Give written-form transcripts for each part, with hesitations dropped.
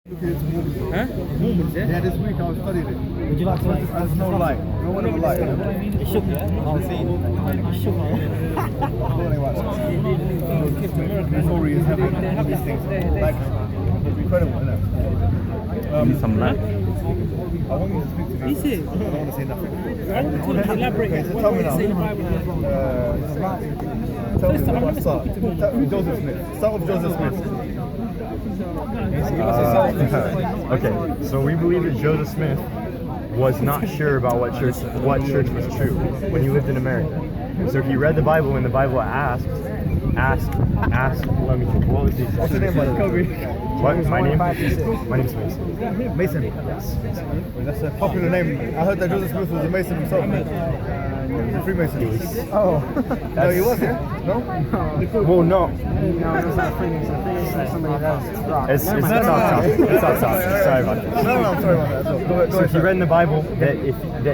Huh? Mormons, yeah? Yeah, this week I was studying it. Would you like to like There's no light. No one ever light. It should be. I'll see. It should The story is heaven. These things. Like, incredible, isn't it? Need some light. I want you to speak to me. Is it? I don't want to say nothing. I want to elaborate. Okay, so What tell me does it say in the now. Bible? Tell me where I start. Joseph Smith. Start with Joseph Smith. Okay, so we believe that Joseph Smith was not sure about what church was true when he lived in America. So he read the Bible, and the Bible asked, let me think, what was the What's your name, brother? Kobe. What? My name's Mason. Mason? Yes. That's a popular name. I heard that Joseph Smith was a Mason himself. He's a Freemason. Oh. No, he was, yeah? No? Well, no. No, it's not Freemason. Freemason is somebody else. It's off topic. It's off topic. Sorry about that. No, I'm sorry about that. Go So ahead, he read in the Bible that if you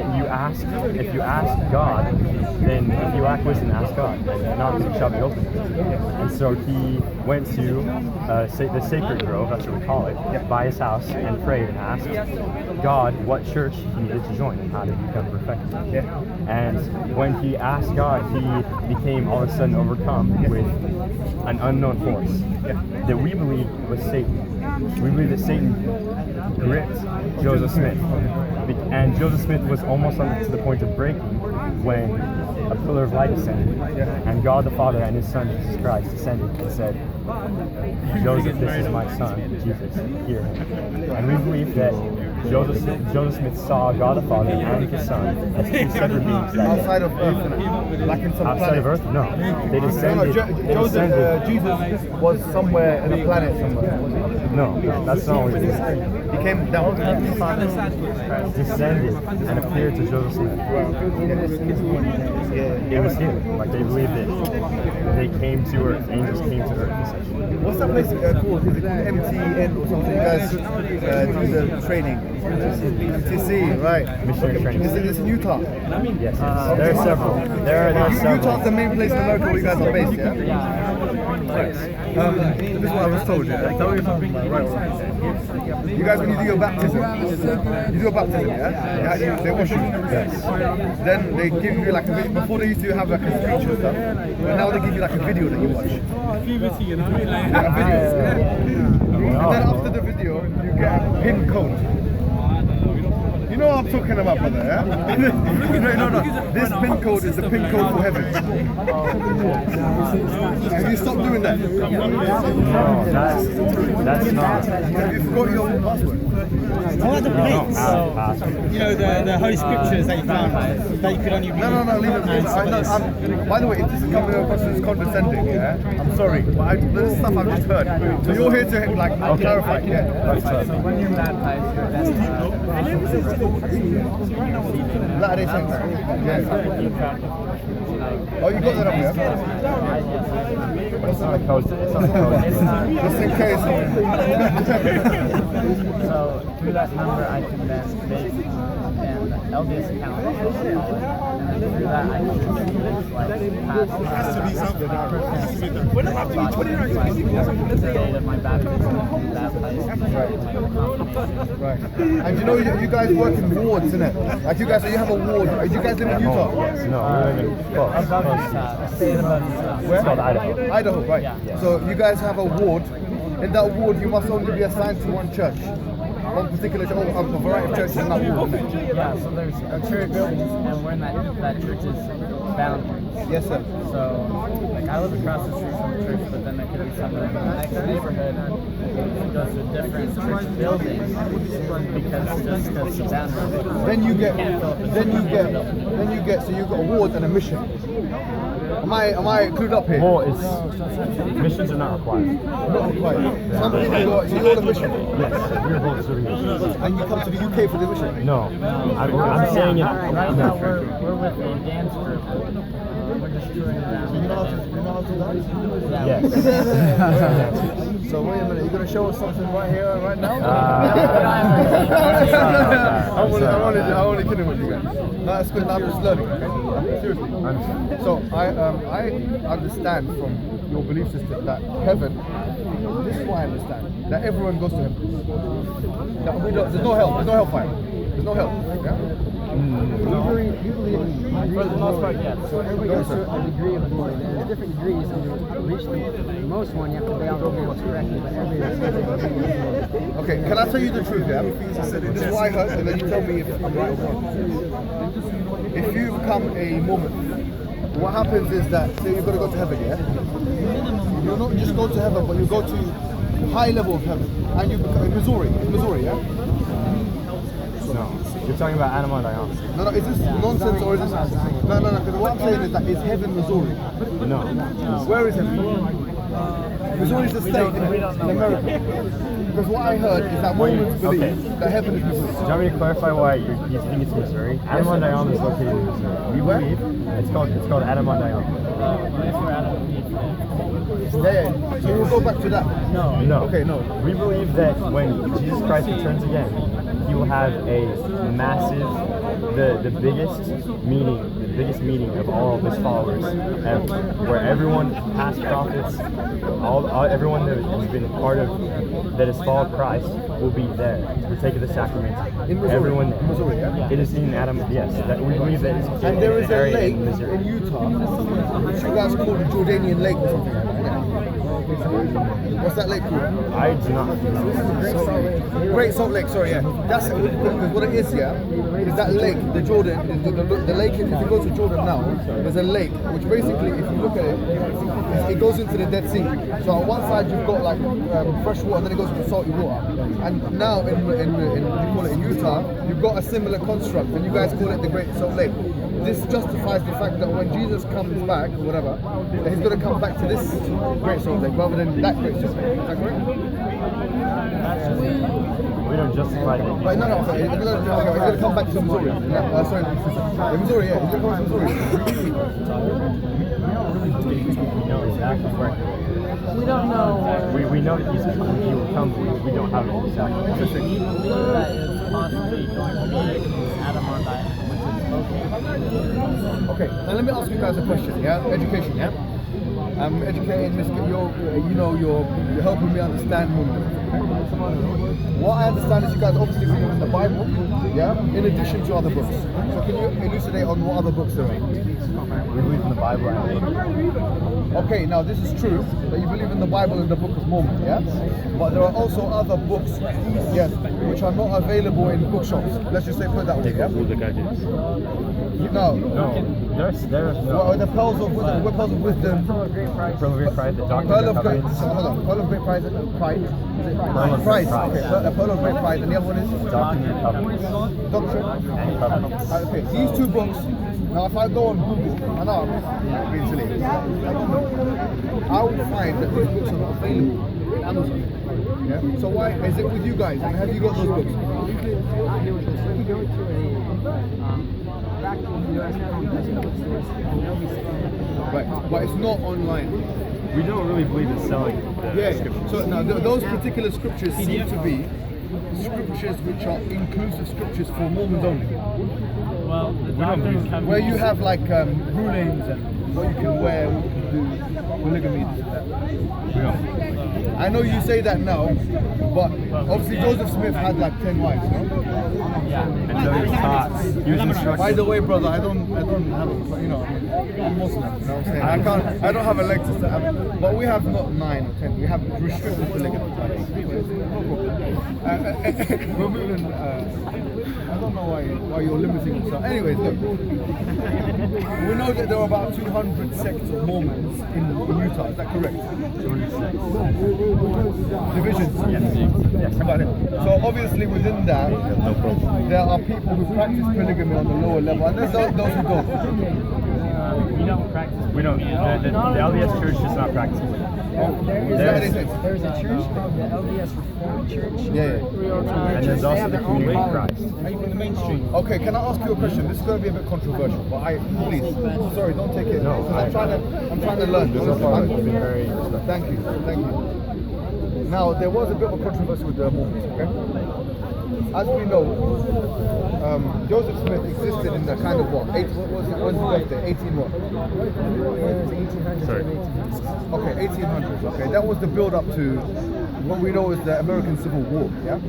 ask God, then if you lack wisdom, ask God, and knocks and shall be open. And so he went to the sacred grove, that's what we call it, by his house and prayed and asked God what church he needed to join and how to become perfected. Yeah. And when he asked God, he became all of a sudden overcome with an unknown force that we believe was Satan. We believe that Satan gripped Joseph Smith, and Joseph Smith was almost to the point of breaking when a pillar of light descended, and God the Father and his Son Jesus Christ descended and said, Joseph, this is my son, Jesus, hear him. And we believe that Joseph Smith saw God the Father and his Son as two separate beings. Outside of Earth, like in some Outside of Earth? No. They descended. Jesus was somewhere in a planet somewhere. No, that's not what it is. He came down. Descended and appeared to Joseph Smith. It was him. Like they believe that they came to Earth. Angels came to Earth, essentially. What's that place called? Is it MTN or something? You guys do the training. MTC, right? Missionary training. Is it in Utah? Yes. There are several. There are several. Utah's the main place in America where you guys are based, yeah? Right. This is what I was told, yeah? Tell me if I'm right or wrong. You guys, when you do your baptism, yeah? They wash you. Yes. Then they give you like a video. Before they used to have like a speech and stuff, but now they give you like a video that you watch. A video. And then after the video, you get a pin code. You know what I'm talking about, brother, yeah? No. This pin code is the pin code for heaven. Have you stopped doing that? No, that's not. Have you forgot your password? What are the plates? You know, the Holy Scriptures that you found that you could only read. No, leave it. By the way, if this is coming across as condescending, yeah, I'm sorry, but this is stuff I've just heard. So you're here to like clarify, yeah? So when you're baptized, you're baptized. Latter-day Saints. Yeah. Oh, you got that up here? It's on the coast. It's on the coast. Just in case. So through that number, I can then make an LDS account. And then through that, I can just like pass the date of my baptism and baptized. Right. And you know, you guys work in wards, isn't it? Like you guys, you have a ward. You guys live in Utah? Yes. No, we live in close. Where? It's called Idaho. Idaho, right. Yeah. So you guys have a ward. In that ward, you must only be assigned to one church. One particular church, a variety of churches in that ward, isn't it? Yeah, so there's a church, and we're in that church's boundaries. Yes, sir. So, like, I live across the street from the church, but then there could be someone in the next neighborhood who goes to a different church building because the boundaries. Then you get, so you've got a ward and a mission. Am I clued up here? Well, missions are not required. Not required. Some people go, so you're on a mission. Yes, we're both serving missions. And you come to the UK for the mission? No, I'm saying it. Right now, we're with a dance group. We're just touring around. You know how to dance? Yes. So wait a minute, you're going to show us something right here, right now? I'm only kidding with you guys. No, that's good. I'm just learning. Okay? Seriously. So I understand from your belief system that heaven, this is what I understand, that everyone goes to heaven. That there's no hell, there's no hellfire. There's no hell. Yeah? For the most part, yes. So everybody goes to a degree of glory. There's different degrees, and to reach the most one, you have to lay out the rules correctly. But everybody has a degree of glory. Okay, can I tell you the truth, yeah? This is what I heard, and then you tell me if I'm right or wrong. If you become a Mormon, what happens is that, say you've got to go to heaven, yeah? You'll not just go to heaven, but you go to high level of heaven, and you become in Missouri, yeah? No. You're talking about Anima Diana. No, is this nonsense or is this... No, because what I'm saying is that is heaven Missouri? No. Where is heaven? Missouri is a state in America. Because what I heard is that Mormons believe that heaven is Missouri. Do you want me to clarify why you think it's Missouri? Anima Diana is located in Missouri. We believe it's called Anima Diana. Yeah. So we'll go back to that. No. Okay, no. We believe that when Jesus Christ returns again, he will have a massive, the biggest meeting of all of his followers ever, where everyone, past prophets, everyone that has been part of, that has followed Christ, will be there to partake of the sacrament. In Missouri. Everyone there. Missouri, yeah? It is in Adam. Yes, that we believe that it's And there is a area lake in Missouri. in Utah, which you guys call the Jordanian Lake or something like that. What's that lake called? I do not know. Great Salt Lake, sorry, yeah. That's because what it is, yeah, is that lake, the Jordan, the lake, if you go to Jordan now, there's a lake, which basically, if you look at it, it goes into the Dead Sea. So on one side you've got like fresh water, and then it goes into salty water. And now in you call it in Utah, you've got a similar construct, and you guys call it the Great Salt Lake. This justifies the fact that when Jesus comes back, or whatever, that he's going to come back to this Great Salt Lake rather than that Great Salt Lake. Is that correct? We don't justify that. But no, sorry. He's going to come back to Missouri. Sorry, Missouri, yeah. He's going to come to Missouri. No, exactly where. We don't know. We know that he will come, but we don't have it exactly. We believe that it's possibly going to be Adam or Diana, which is located. Okay, now let me ask you guys a question, yeah? Education, yeah? I'm educating this, you're helping me understand Mormonism. What I understand is you guys obviously read in the Bible, yeah? In addition to other books. So can you elucidate on what other books there are? We believe in the Bible and the book. Okay, now this is true, that you believe in the Bible and the Book of Mormon, yeah? But there are also other books, yes, which are not available in bookshops. Let's just say put it that way, yeah? No. There's no. Well, the Pearls of Wisdom, Pearl of Great Price, the Doctrine Pearl of of Great, Covenants. hold on, Pearl of Great Pride, is it? Pearl of Price, Great Price. okay, Pearl of Great Pride, and the other one is? Doctrine and Covenants. Doctrine? And Covenants. Okay, these two books, now if I go on Google, I know I'm being silly, I will find that these books are not available in Amazon. Yeah? So why, is it with you guys, and have you got those books? Not here with us. So we go to back to the U.S. bookstores, and they'll be selling. Right, but it's not online. We don't really believe in selling Yeah, so now those particular scriptures seem to be scriptures which are inclusive scriptures for Mormons only. Well, the Doctrine and Covenants. Where you have like rulings and what you can wear, what you can do, polygamy. We don't. I know you say that now, but obviously Joseph Smith had like 10 wives, no? And so he was taught, he was instructed. By the way, brother, I don't have a, I'm Muslim, you know what I'm saying? I don't have a leg to stand, but we have not 9 or 10, we have restricted polygamy. We're moving, I don't know why you're limiting yourself. Anyways, look, we know that there are about 200 sects of Mormons in Utah, is that correct? Divisions? Yes. Got it. So obviously within that, there are people who practice polygamy on the lower level, and there's those who don't. We don't practice. We don't. The LDS Church does not practice polygamy. There's a church called the LDS Reformed Church. Yeah. And there's also the Community of Christ. Are you from the mainstream? Okay, can I ask you a question? This is going to be a bit controversial, but please, sorry, don't take it. No, I'm trying to learn. So far, we've been very respectful. Thank you. Now, there was a bit of a controversy with the Mormons, okay? as we know, Joseph Smith existed in the kind of what? What was his birthday? 18 what? Sorry. Okay, 1800s. Okay, that was the build-up to what we know as the American Civil War. Yeah.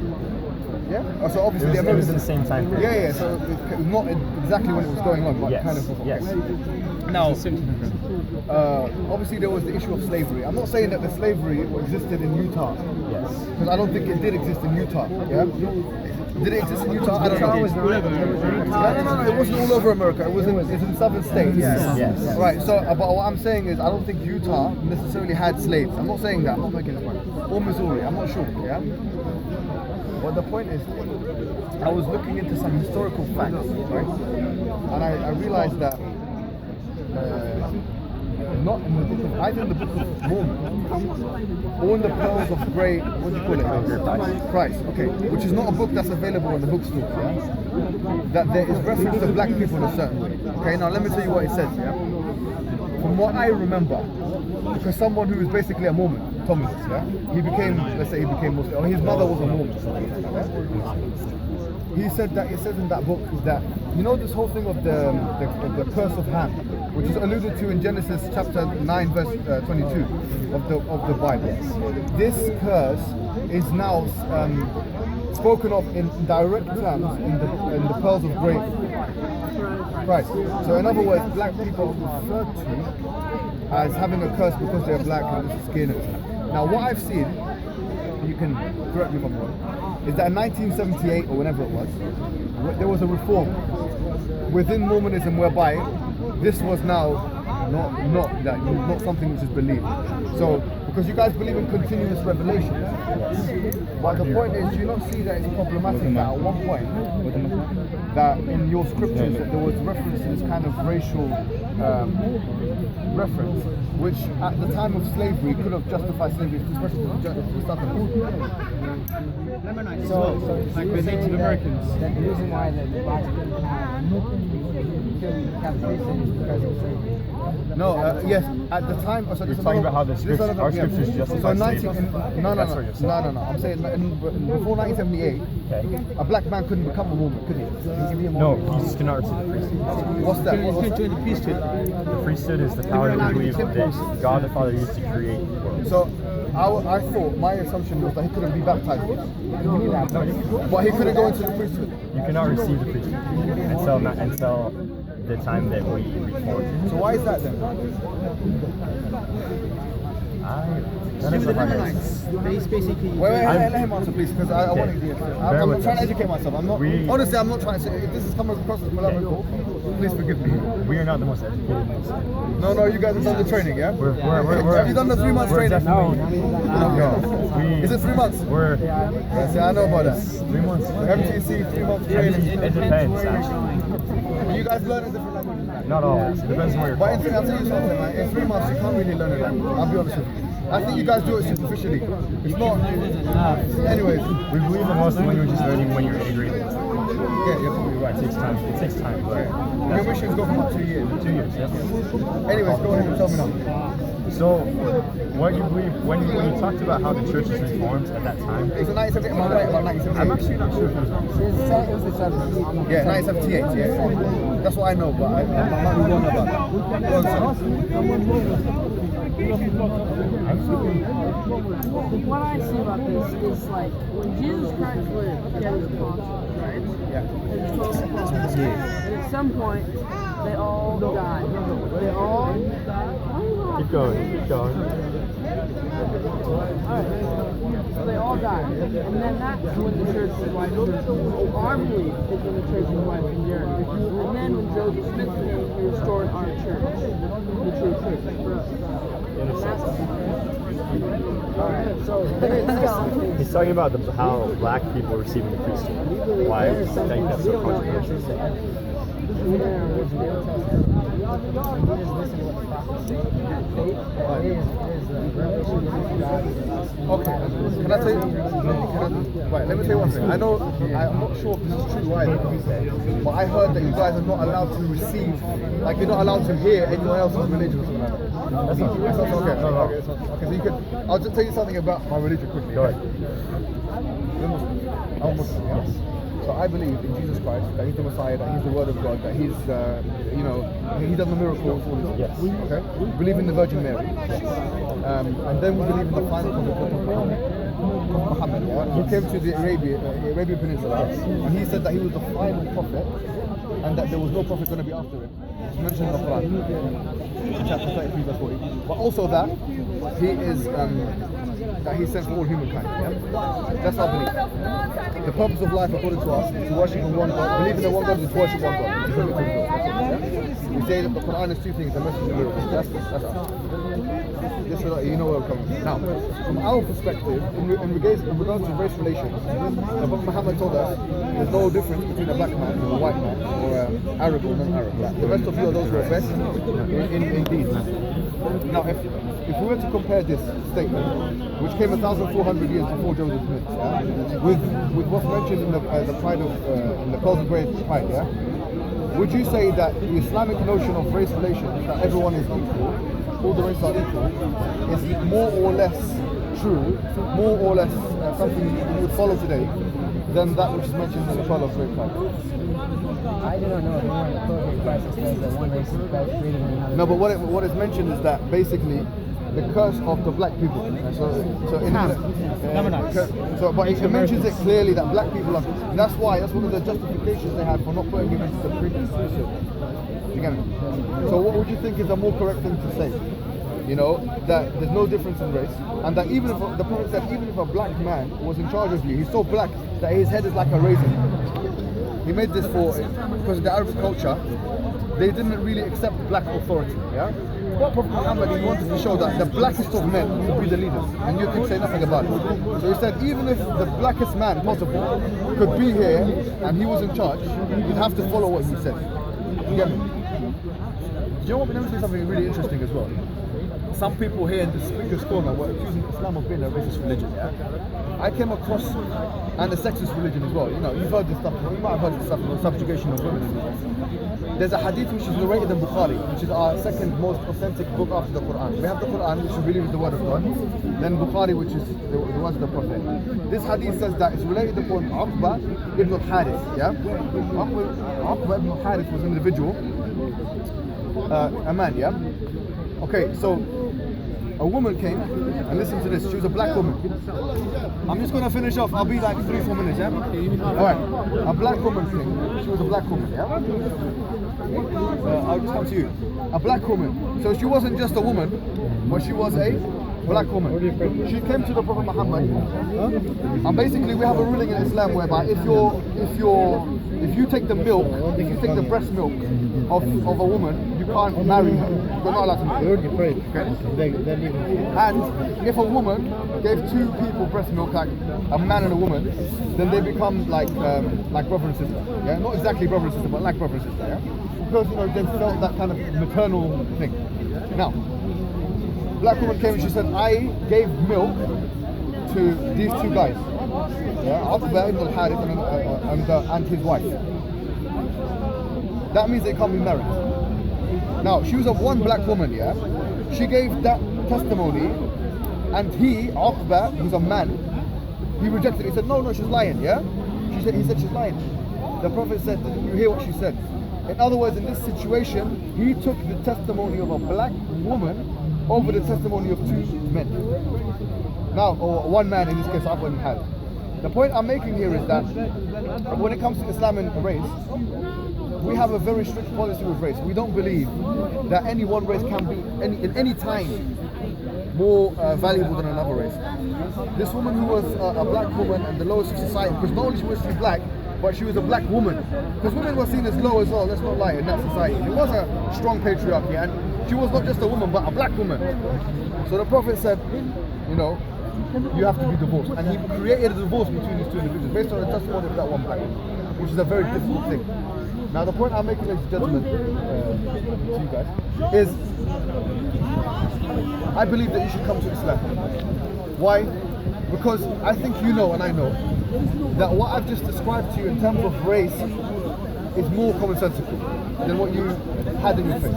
Yeah. So obviously It was in the same time period. Yeah. So it's not exactly when it was going on, but Yes. kind of. Okay. Yes. Now, obviously there was the issue of slavery. I'm not saying that the slavery existed in Utah, Yes. because I don't think it did exist in Utah. Yeah. Did it exist in Utah? I don't know. No, it wasn't all over America. It was in southern states. Yes. Right. So, but what I'm saying is, I don't think Utah necessarily had slaves. I'm not saying that. I'm not making this point. Or Missouri. I'm not sure. Yeah. But the point is, I was looking into some historical facts, right? And I realized that not in the book of, either in the book of Mormon or in the Pearls of Great, what do you call it? Christ. Okay, which is not a book that's available in the bookstore. Yeah? That there is reference to black people in a certain way. Okay, now let me tell you what it says. Yeah. From what I remember, because someone who is basically a Mormon told me this. Yeah, he became, let's say, he became Muslim, or his mother was a Mormon. Yeah? He said that it says in that book that, you know, this whole thing of the curse of Ham, which is alluded to in Genesis chapter 9 verse 22 of the Bible. This curse is now spoken of in direct terms in the Pearls of Great Christ. So in other words, black people are referred to as having a curse because they're black and this is skin and stuff. Now what I've seen, you can correct me if I'm wrong, is that in 1978 or whenever it was, there was a reform within Mormonism whereby this was now not something which is believed. So, because you guys believe in continuous revelation, but the point is, do you not see that it's problematic that at one point, that in your scriptures that there was reference to this kind of racial reference, which at the time of slavery could have justified slavery, especially to the Southern. So like with Native Americans. That the reason why the blacks didn't have priests is because of slavery. No, yes, at the time. So You're talking about how the scriptures, our scriptures justify slavery. No. I'm saying before 1978, a black man couldn't become a Mormon, could he? No, he just cannot receive the priesthood. What's that? Join the priesthood. The priesthood is the power that we believe that God the Father used to create the world. So I thought, my assumption was that he couldn't be baptized, but he couldn't go into the priesthood. You cannot receive the priesthood until the time that we reformed. So why is that then? That is The a hard Mennonites, they basically. Wait, let him answer, please, because I want to. I'm trying to educate myself. I'm not. Honestly, I'm not trying to say. If this is coming across as polemical, please forgive me. We are not the most educated Muslims. No, you guys have done the training, yeah? We're Have you done the 3 months training? No. Is it 3 months? Yeah, see, I know about that. 3 months. MTC, 3 months training. It depends, actually. You guys learn a different language? Not always. It depends on where you're But from. I'll tell you something, man. In 3 months, you can't really learn a language. I'll be honest with you. I think you guys do it superficially. It's not. Anyways. We believe that most language is learning when you're in grade. Yeah, you're probably right. It takes time. But Your missions go for about 2 years. 2 years, yeah. Anyways, go ahead and tell me now. So, what you believe, when you talked about how the church was reformed at that time, It's a 1978, am I right? About 1978. I'm actually not sure if it was Yeah, 1978, yeah. That's what I know, but I might be wrong about that. Go on, son. What I see about this is like when Jesus Christ lived, he had his apostles, right? Yeah. And 12 apostles. And at some point, they all died. They all died. Keep going. So they all died. And then that's when the church was like, our belief is when the church was like in Jericho. And then when Joseph Smith came, he restored our church, the true church for us. Alright, so He's talking about how black people are receiving the priesthood. Why I think that's so controversial. Okay, can I tell you? Right, let me tell you one thing. I know, I'm not sure if this is true either, but I heard that you guys are not allowed to receive, like you're not allowed to hear anyone else's religion or something like that. That's not okay. Okay, so you could, I'll just tell you something about my religion quickly. Go ahead. We're Muslims. I'm Muslim, yeah? So I believe in Jesus Christ, that He's the Messiah, that He's the Word of God, that He's, He done the miracles, all this. Yes. Okay? We believe in the Virgin Mary. And then we believe in the final prophet, Muhammad, yeah? He came to the Arabian Peninsula, and he said that he was the final prophet, and that there was no prophet going to be after him. It's mentioned in the Quran, chapter 33, verse 40. But also that he is that he sent for all humankind. Yeah? That's our belief. The purpose of life, according to us, is to worship in one God. Believe in the one God is to worship one God. Yeah? We say that the Quran is two things: the message and the miracle. That's us. Just so that you know where we're coming from. Now, from our perspective, in regards to race relations, the Prophet Muhammad told us there's no difference between a black man and a white man, or Arab or non-Arab. The rest of you are those who are best in deeds. Now, if we were to compare this statement, which came 1,400 years before Joseph Smith, yeah, with what's mentioned in the pride of in the Golden Great Pride, yeah, would you say that the Islamic notion of race relations, that everyone is equal, all the races are equal, is more or less true, more or less something you would follow today than that which is mentioned in the Pearl of Great Pride? I do not know if anyone in the Pearl of Great Pride says that one race is greater than another. No, but what is mentioned is that basically the curse of the black people. But it mentions it clearly that black people are. That's one of the justifications they had for not putting him into the previous priesthood. You get me? So what would you think is a more correct thing to say? You know, that there's no difference in race, and that even if the Prophet said, even if a black man was in charge of you, he's so black that his head is like a raisin. He made this because of the Arab culture, they didn't really accept black authority. Yeah. But Prophet Muhammad, he wanted to show that the blackest of men could be the leaders, and you could say nothing about it. So he said, even if the blackest man possible could be here and he was in charge, you'd have to follow what he said. You get me? Do you know what? Let me say something really interesting as well. Some people here in the Speaker's Corner were accusing Islam of being a racist religion. Yeah? I came across and a sexist religion as well. You know, you've heard this stuff. You might have heard this stuff about subjugation of women in the West. There's a hadith which is narrated in Bukhari, which is our second most authentic book after the Quran. We have the Quran, which we believe is the word of God. Then Bukhari, which is the words of the Prophet. This hadith says that it's related upon Uqba ibn al-Harith. Yeah? Uqba ibn al-Harith was an individual, a man. Yeah. Okay, so a woman came, and listen to this, she was a black woman. I'm just going to finish off, I'll be like 3-4 minutes, yeah? Alright, a black woman came, she was a black woman, yeah? I'll just come to you. A black woman, so she wasn't just a woman, but she was a black woman. She came to the Prophet Muhammad, and basically we have a ruling in Islam whereby if you take the milk, if you take the breast milk of a woman, you can't marry her. You're not allowed to marry her. Okay? And if a woman gave two people breast milk, like a man and a woman, then they become like brother and sister. Yeah, not exactly brother and sister, but like brother and sister. Yeah, because they felt that kind of maternal thing. Now, black woman came and she said, I gave milk to these two guys. Yeah, Uqba ibn al-Harith and his wife. That means they can't be married. Now, she was a one black woman, yeah? She gave that testimony, and he, Uqba, who's a man, he rejected it. He said, no, she's lying, yeah? He said she's lying. The Prophet said, you hear what she said. In other words, in this situation, he took the testimony of a black woman over the testimony of two men. Now, or one man, in this case, Uqba ibn al-Harith. The point I'm making here is that when it comes to Islam and race, we have a very strict policy with race. We don't believe that any one race can be in any time more valuable than another race. This woman who was a black woman and the lowest of society, because not only was she black, but she was a black woman. Because women were seen as low as well, let's not lie, in that society. It was a strong patriarchy, and she was not just a woman, but a black woman. So the Prophet said, you have to be divorced. And he created a divorce between these two individuals based on the testimony of that one black woman, which is a very difficult thing. Now the point I'm making, ladies and gentlemen, to you guys, is I believe that you should come to Islam. Why? Because I think you know and I know that what I've just described to you in terms of race is more commonsensical than what you had in your face.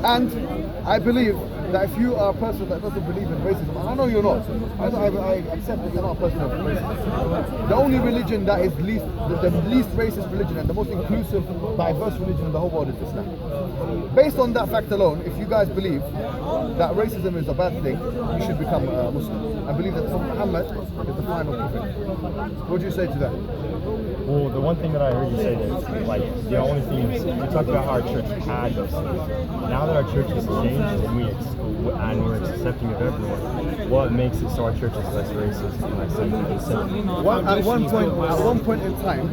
And I believe that if you are a person that doesn't believe in racism, and I know you're not, I accept that you're not a person of racism. The only religion that is the least racist religion and the most inclusive, diverse religion in the whole world is Islam. Based on that fact alone, if you guys believe that racism is a bad thing, you should become a Muslim and believe that Muhammad is the final prophet. What do you say to that? Well, the one thing that I heard you say is, like, the only thing is, you talked about how our church had those things. Now that our church has changed and we're accepting of everyone, what makes it so our church is less racist and less accepting? At one point in time,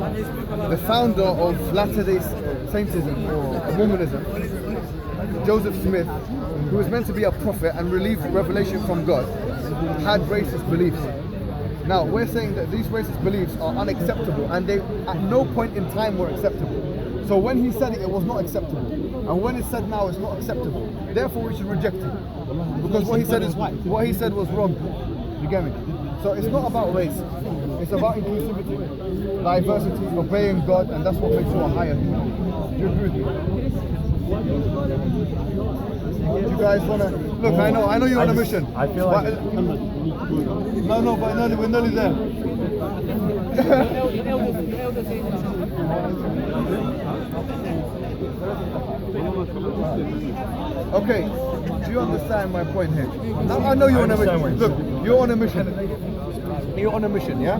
the founder of Latter-day Saintism or Mormonism, Joseph Smith, who was meant to be a prophet and relieve revelation from God, had racist beliefs. Now, we're saying that these racist beliefs are unacceptable and they at no point in time were acceptable. So when he said it, it was not acceptable. And when it's said now, it's not acceptable. Therefore, we should reject it. Because what he said was wrong. You get me? So it's not about race. It's about inclusivity, diversity, obeying God, and that's what makes you a higher human. Do you agree with me? Do you guys want to look? Well, I know you're on a mission. I feel like no, but we're nearly there. Okay, do you understand my point here? Now, I know you're on a mission. Look, you're on a mission. You're on a mission, yeah?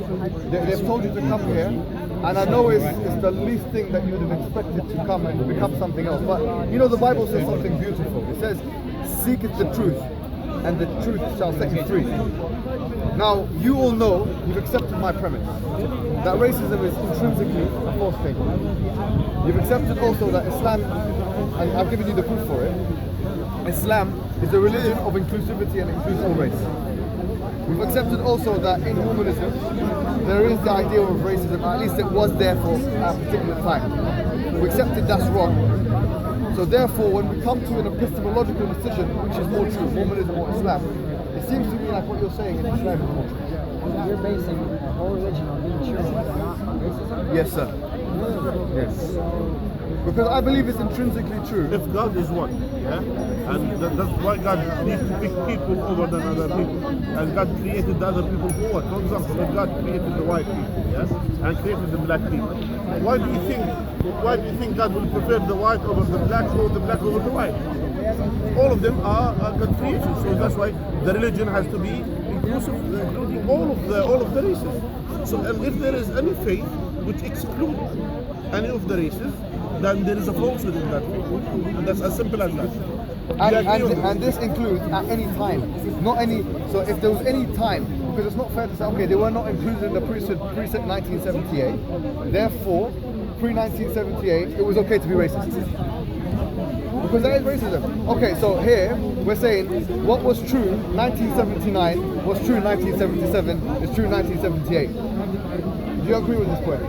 They've told you to come here, and I know it's the least thing that you would have expected to come and become something else. But you know, the Bible says something beautiful. It says, "Seeketh the truth, and the truth shall set you free." Now, you all know, you've accepted my premise, that racism is intrinsically a false thing. You've accepted also that Islam, and I've given you the proof for it, Islam is a religion of inclusivity and includes all race. We've accepted also that in Mormonism, there is the idea of racism, at least it was there for a particular time. We accepted that's wrong. So therefore, when we come to an epistemological decision, which is more true, Mormonism or Islam, it seems to me like what you're saying is Islam is more true. You're basing the whole religion on being true, not on racism? Yes, sir. Yes. Because I believe it's intrinsically true. If God is one, yeah, and that's why God needs to pick people over than other people, and God created the other people for what? For example, if God created the white people, yes, and created the black people, why do you think God will prefer the white over the black or the black over the white? All of them are God creation, so that's why the religion has to be inclusive, including all of the races. So, and if there is any faith which excludes any of the races, then there is a falsehood in that faith, and that's as simple as that. And this includes at any time, not any. So if there was any time, because it's not fair to say, okay, they were not included in the priesthood pre-1978, therefore pre-1978 it was okay to be racist. Because that is racism. Okay, so here we're saying what was true 1979 was true 1977 is true 1978. Do you agree with this point?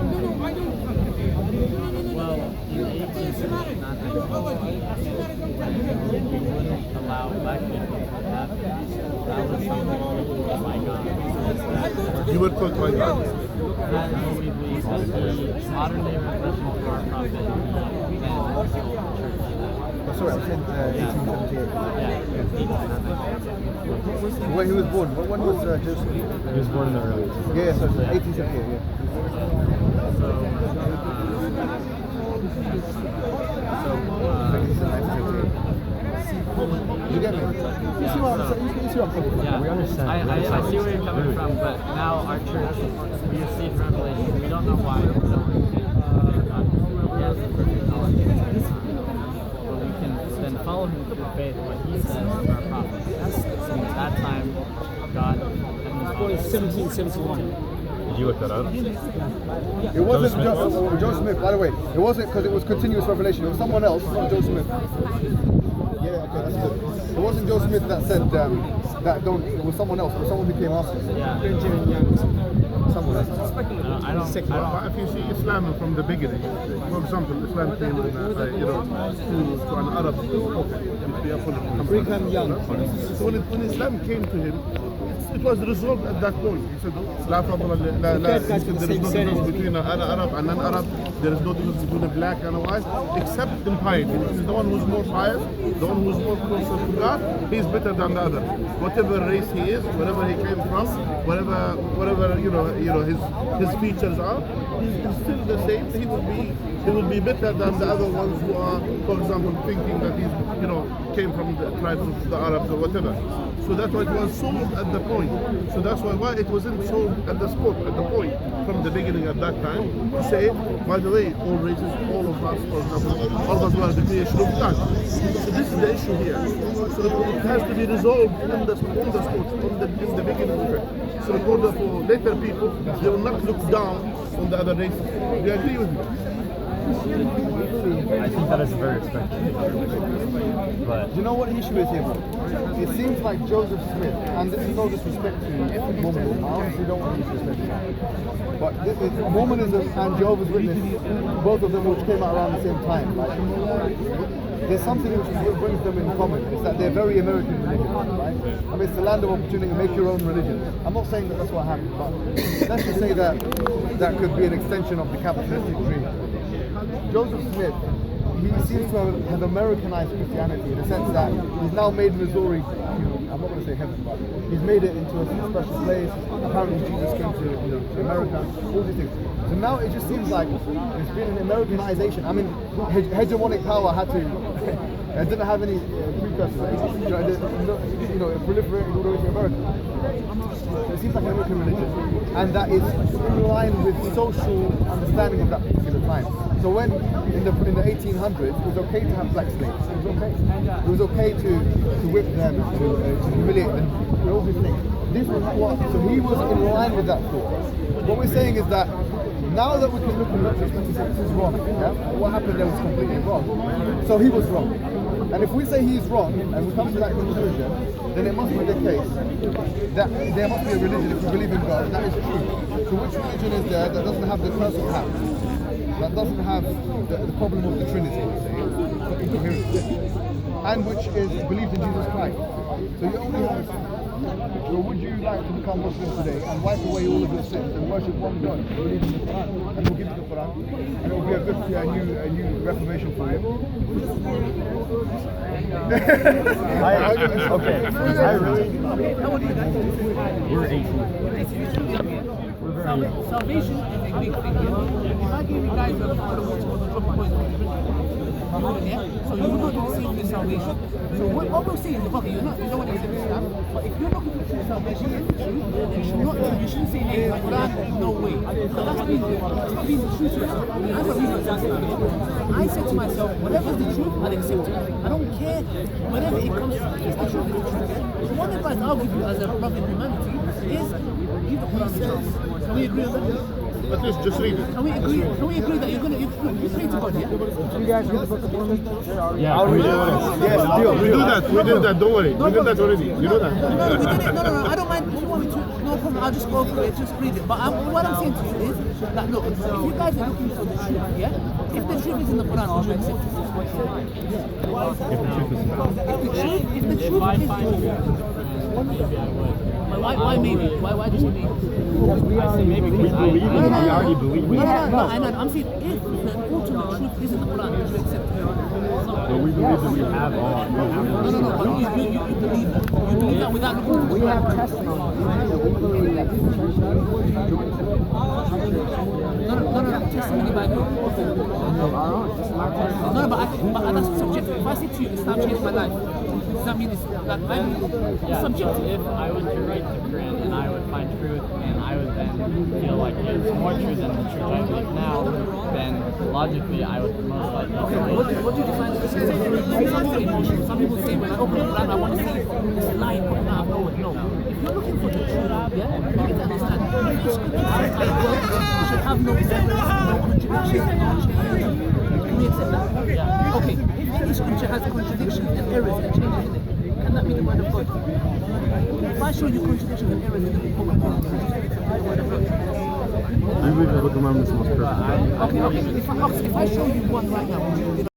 Well, in 1879, allow black people to have peace. That was something by God. You were taught by God. And we believe that the modern day revelation of our prophet and church. Sorry, I said 1878. Yeah. When he was born, when was Joseph? He was born in the early 1800s. Yeah, so 1878, yeah. You get me? You see what I'm saying? You see what I'm talking about? Yeah. We understand. I see where you're coming from, but now our church, we received revelation. We don't know why. We don't he has the perfect knowledge. But we can then follow him through faith, what he says through our prophets. Since that time, God and his 1771. Did you look that up? It wasn't Joe Smith, by the way. It wasn't because it was continuous revelation. It was someone else, not Joe Smith. Yeah, okay, that's good. It wasn't Joe Smith that said that don't. It was someone else. It was someone who came after. Yeah. Someone else. I don't. But if you see Islam from the beginning, for example, Islam came in, to an Arab prophet, and to be a prophet. So when Islam came to him, it was resolved at that point. He said, لا فضل لا he said, there is no difference between an Arab and non-Arab. There is no difference between a black and a white, except in piety. He's the one who's more pious, the one who's more closer to God. He's better than the other. Whatever race he is, wherever he came from, whatever his features are, he's still the same. He will be better than the other ones who are, for example, thinking that he's came from the tribes of the Arabs or whatever. So that's why it was sold at the point. So that's why it wasn't sold at the spot, at the point, from the beginning at that time, to say, by the way, all races, all of us, for example, all of us were the creation of God. So this is the issue here. So it has to be resolved in the spot, in the beginning of it. So in order for later people, they will not look down on the other races. Do you agree with me? I think that is very expected. But Do you know what the issue is here, bro? It seems like Joseph Smith, and this is no disrespect to Mormonism, I honestly don't want to disrespect him. But Mormonism and Jehovah's Witness, both of them which came out around the same time, like, there's something which brings them in common. It's that they're very American religion, right? I mean, it's the land of opportunity, make your own religion. I'm not saying that that's what happened, but let's just say that that could be an extension of the capitalistic dream. Joseph Smith, he seems to have Americanized Christianity in the sense that he's now made Missouri, I'm not going to say heaven, but he's made it into a special place. Apparently Jesus came to America, all these things. So now it just seems like there's been an Americanization. I mean, hegemonic power had to, it didn't have any precursors. It proliferated all the way to America. So it seems like an American religion, and that is in line with social understanding of that particular time. So when in the 1800s, it was okay to have black slaves. It was okay. It was okay to whip them, to humiliate them, all these things. This was what. So he was in line with that thought. What we're saying is that now that we can look in retrospect and say this is wrong, yeah? What happened there was completely wrong. So he was wrong. And if we say he's wrong and we come to that conclusion, then it must be the case that there must be a religion, if we believe in God, that is true. So which religion is there that doesn't have the curse of Ham? That doesn't have the problem of the Trinity, and which is believed in Jesus Christ. So you only have. So would you like to become Muslim today and wipe away all of your sins and worship one God, believe in the Quran, and we'll give you the Quran, and it will be a good new reformation for you? We're 18. Salvation is a big thing. If I gave you guys a drop of poison, yeah? So you will not receive this salvation. So what we're saying is, okay, you don't want to accept Islam, but if you're looking for true salvation, you shouldn't say, hey, Quran, no way. So that's being the truth. That's what reason I said to myself, whatever's the truth, I'll accept it. I don't care whatever it comes from. It's the truth, it's the truth. So one advice I'll give you as a brother in humanity is give the Quran a chance. Can we agree on that? At least just read it. Can we agree that you're praying to God, yeah? You guys read the book of Mormon? Yeah, I'll read it. Yes, deal. We did that, don't worry. We did that already. You know that. No, we did it. No, I don't mind. If you want me to, no problem. I'll just go through it, just read it. But what I'm saying to you is that, look, if you guys are looking for the truth, yeah? If the truth is in the Quran, would you accept it? If the truth is why maybe? Why just maybe? Maybe we believe it. We already believe it. No, I'm saying if the ultimate truth is in the Quran, would you accept it? But we believe that we have all. No, but you believe that. You believe that without looking. We have testimony. We believe that No, testimony by who? No, but that's subjective. If I say to you, Islam changed my life, does that mean it's like subjective? If I was to write the Quran and I would find truth and I would then feel like it's more true than the truth I believe now, then logically I would most likely believe. What do you define as emotion? Some people say when I open the Quran I want to see this line put out. No. If you're looking for the truth, yeah, you need to understand. If the scripture should have no errors, no contradiction, no change. Can we accept that? Yeah. Okay. If any scripture has contradictions and errors and changes in it, can that be the word of God? If I show you contradictions and errors in the book of Mormon, can the word of God? We believe the Book of Mormon is the most perfect. Okay. If I show you one right now, would you